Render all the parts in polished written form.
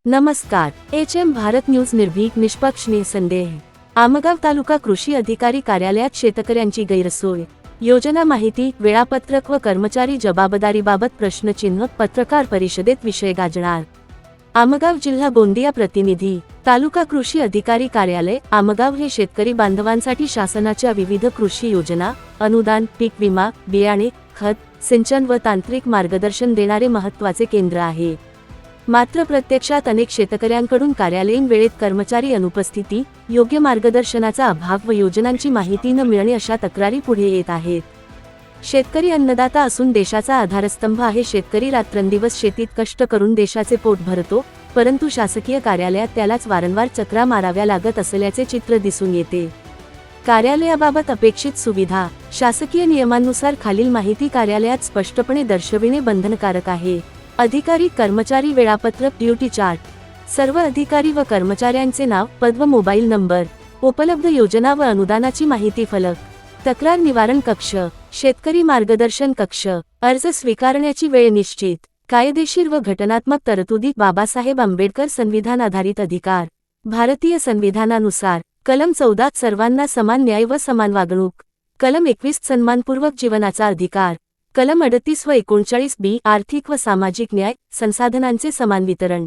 नमस्कार. HM Bharat news निर्भीक निष्पक्ष निसंदेह. आमगाव तालुका कृषी अधिकारी कार्यालयात शेतकऱ्यांची गैरसोय. योजना माहिती, वेळापत्रक व कर्मचारी जबाबदारीबाबत प्रश्नचिन्ह. पत्रकार परिषदेत विषय गाजणार. आमगाव जिल्हा गोंदिया प्रतिनिधी. तालुका कृषी अधिकारी कार्यालय आमगाव हे शेतकरी बांधवांसाठी शासनाच्या विविध कृषी योजना, अनुदान, पीक विमा, बियाणे, खत, सिंचन व तांत्रिक मार्गदर्शन देणारे महत्त्वाचे केंद्र आहे. मात्र प्रत्यक्षात अनेक शेतकऱ्यांकडून कार्यालयीन वेळेत कर्मचारी अनुपस्थिती, योग्य मार्गदर्शनाचा अभाव व योजनांची माहिती न मिळणे अशा तक्रारी पुढे येत आहेत. शेतकरी अन्नदाता असून देशाचा आधारस्तंभ आहे. शेतकरी रात्रंदिवस शेतीत कष्ट करून देशाचे पोट भरतो, परंतु शासकीय कार्यालयात त्यालाच वारंवार चक्रा माराव्या लागत असल्याचे चित्र दिसून येते. कार्यालयाबाबत अपेक्षित सुविधा. शासकीय नियमांनुसार खालील माहिती कार्यालयात स्पष्टपणे दर्शविणे बंधनकारक आहे. अधिकारी कर्मचारी वेळापत्रक, ड्युटी चार्ट, सर्व अधिकारी व कर्मचाऱ्यांचे नाव, पद व मोबाईल नंबर, उपलब्ध योजना व अनुदानाची माहिती फलक, तक्रार निवारण कक्ष, शेतकरी मार्गदर्शन कक्ष, अर्ज स्वीकारण्याची वेळ निश्चित, कायदेशीर व घटनात्मक तरतुदी. बाबासाहेब आंबेडकर संविधान आधारित अधिकार. भारतीय संविधानानुसार कलम 14 सर्वांना समान न्याय व समान वागणूक. कलम 21 सन्मानपूर्वक जीवनाचा अधिकार. कलम 38 व 39 बी आर्थिक व सामाजिक न्याय, संसाधनांचे समान वितरण.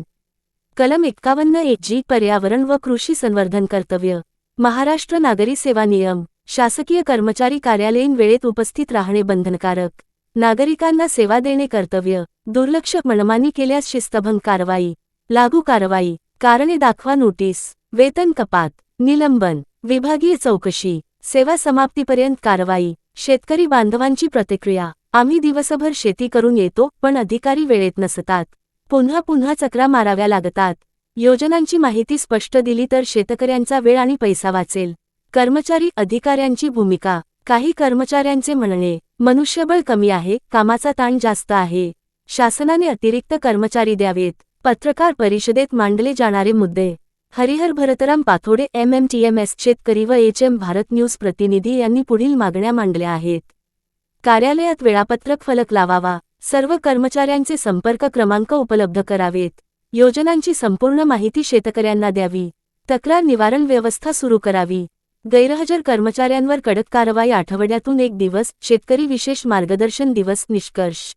कलम 51 जी पर्यावरण व कृषी संवर्धन कर्तव्य. महाराष्ट्र नागरी सेवा नियम. शासकीय कर्मचारी कार्यालयीन वेळेत उपस्थित राहणे बंधनकारक. नागरिकांना सेवा देणे कर्तव्य. दुर्लक्ष मनमानी केल्यास शिस्तभंग कारवाई. लागू कारवाई. कारणे दाखवा नोटीस. वेतन कपात, निलंबन, विभागीय चौकशी, सेवा समाप्तीपर्यंत कारवाई. शेतकरी बांधवांची प्रतिक्रिया. आम्ही दिवसभर शेती करून येतो, पण अधिकारी वेळेत नसतात. पुन्हा पुन्हा चक्रा माराव्या लागतात. योजनांची माहिती स्पष्ट दिली तर शेतकऱ्यांचा वेळ आणि पैसा वाचेल. कर्मचारी अधिकाऱ्यांची भूमिका. काही कर्मचाऱ्यांचे म्हणणे, मनुष्यबळ कमी आहे, कामाचा ताण जास्त आहे. शासनाने अतिरिक्त कर्मचारी द्यावेत. पत्रकार परिषदेत मांडले जाणारे मुद्दे. हरिहर भरतराम पाथोडे, MMTMS शेतकरी व HM भारत न्यूज प्रतिनिधी यांनी पुढील मागण्या मांडल्या आहेत. कार्यालयात वेळापत्रक फलक लावावा. सर्व कर्मचाऱ्यांचे संपर्क क्रमांक उपलब्ध करावेत. योजनांची संपूर्ण माहिती शेतकऱ्यांना द्यावी. तक्रार निवारण व्यवस्था सुरू करावी. गैरहजर कर्मचाऱ्यांवर कडक कारवाई. आठवड्यातून 1 दिवस शेतकरी विशेष मार्गदर्शन दिवस. निष्कर्ष.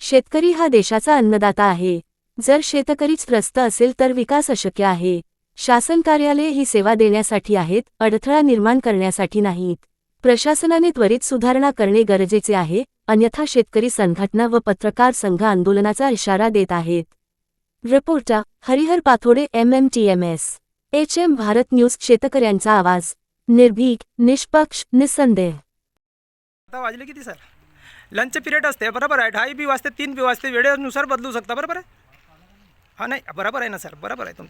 शेतकरी हा देशाचा अन्नदाता आहे. जर शेतकरीच त्रस्त असेल तर विकास अशक्य आहे. शासन कार्यालये ही सेवा देण्यासाठी आहेत, अडथळा निर्माण करण्यासाठी नाहीत. प्रशासनाने त्वरित सुधारणा करणे गरजेचे आहे, अन्यथा शेतकरी संघटना व पत्रकार संघ आंदोलनाचा इशारा देत आहेत. Reporter Harihar Pathode, MMTMS. HM Bharat news. शेतकऱ्यांचा आवाज. निर्भीक, निष्पक्ष, निसंदेह. आता वाजले किती सर? लंच पिरियड असते, बरोबर आहे. 2:30 बी वाजते, 3 बी वाजते, वेळेनुसार बदलू शकता, बरोबर आहे. हां, नाही बरोबर आहे ना सर, बरोबर आहे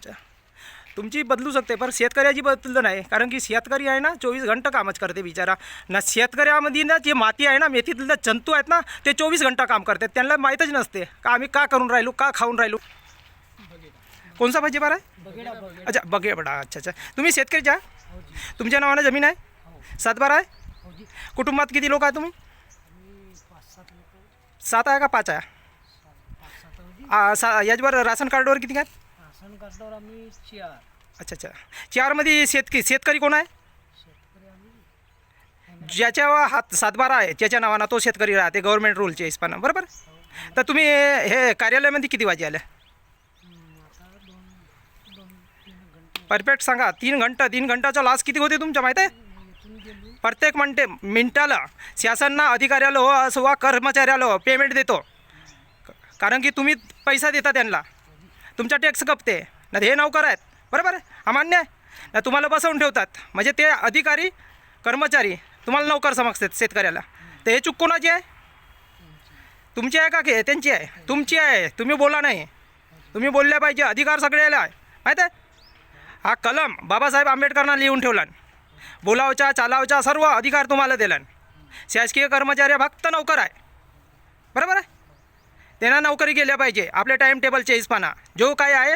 तुमची बदलू शकते, पण शेतकऱ्याची बदललं नाही. कारण की शेतकरी आहे ना 24 घंटा कामच करते बिचारा ना. शेतकऱ्यामध्ये ना जे माती आहे ना, मेथीतले जंतू आहेत ना, ते 24 घंटा काम करतात. त्यांना माहीतच नसते का आम्ही का करून राहिलो, का खाऊन राहिलो. कोणसा भाजीपाला आहे? अच्छा, बगेबडा. अच्छा. तुम्ही शेतकरीच्या? तुमच्या नावानं जमीन आहे? 7-12 आहे? कुटुंबात किती लोक आहे तुम्ही? 7 आहे का 5 आहे? याचवर राशन कार्डवर किती आहेत? राशन कार्डवर आम्ही 4. अच्छा. 4मध्ये शेतकरी कोण आहे? ज्याच्या हात 7-12 आहे त्याच्या नावानं तो शेतकरी राहते, गव्हर्नमेंट रूलच्या हिशोबानं, बरोबर. तर तुम्ही हे कार्यालयामध्ये किती वाजे आले? परफेक्ट सांगा. 3 घंटाचा लॉस किती होते तुमच्या माहीत आहे? प्रत्येक मिनिटाला शासनानं अधिकाऱ्याला हो असं वा कर्मचाऱ्याला हो पेमेंट देतो. कारण की तुम्ही पैसा देता त्यांना, तुमचा टॅक्स कपते ना. हे नौकर आहेत, बरोबर आहे, अमान्य आहे ना. तुम्हाला बसवून ठेवतात, म्हणजे ते अधिकारी कर्मचारी तुम्हाला नौकर समजतात शेतकऱ्याला. तर हे चूक कोणाची आहे? तुमची आहे का की त्यांची आहे? तुमची आहे. तुम्ही बोला नाही, तुम्ही बोलल्या पाहिजे. अधिकार सगळ्याला आहे, माहीत आहे. हा कलम बाबासाहेब आंबेडकरांना लिहून ठेवला. बोलावच्या चालावच्या सर्व अधिकार तुम्हाला दिला. शासकीय कर्मचारी फक्त नौकर आहे, बरोबर आहे. त्यांना नोकरी गेल्या पाहिजे. आपल्या टाईम टेबलच्या हिशोबानं जो काय आहे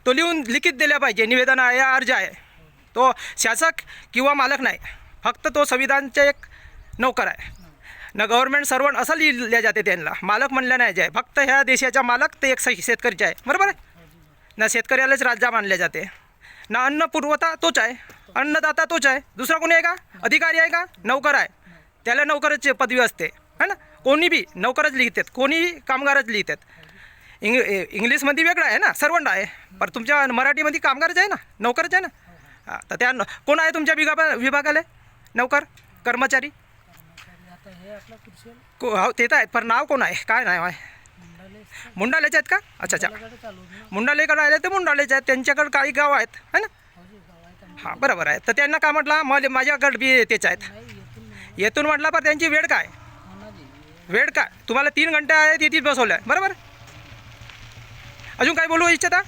तो लिहून लिखित दिल्या पाहिजे. निवेदन आहे, अर्ज आहे, तो शासक किंवा मालक नाही, फक्त तो संविधानचा एक नोकर आहे ना. गव्हर्नमेंट सर्वंट असं लिहिल्या जाते त्यांना, मालक म्हणलं नाही जाय. फक्त ह्या देशाचा मालक ते एक शेतकरीचा आहे, बरोबर आहे ना शेतकऱ्यालाच राजा मानले जाते, ना अन्न पुरवठा तोच आहे, अन्नदाता तोच आहे, दुसरा कोणी आहे का? अधिकारी आहे का? नौकर आहे, त्याला नौकरच पदवी असते है ना. कोणी बी नौकरच लिहितात, कोणी कामगारच लिहितात. इंग्लिशमध्ये वेगळं आहे ना, सर्वंट आहे, पण तुमच्या मराठीमध्ये कामगारच आहे ना, नौकरच आहे ना. हां, तर त्या कोण आहे तुमच्या विभागाला नौकर कर्मचारी? आता हे आपला कुर्सेल हो ते तर आहेत, पण नाव कोण आहे, काय नाव आहे? मुंडालेचे आहेत का? अच्छा अच्छा, चालू ना मुंडालेकडे आले ते मुंडालेचे आहेत, त्यांच्याकडे काही गाव आहेत है ना. गाव आहे हां बरोबर आहे. तर त्यांना काय म्हटलं, माझ्याकडे बी तेच आहेत. येथून म्हटलं, पण त्यांची वेळ काय? वेळ काय? तुम्हाला 3 घंटे आहे तिथेच बसवलं आहे, बरोबर. अजून काय बोलू इच्छिता?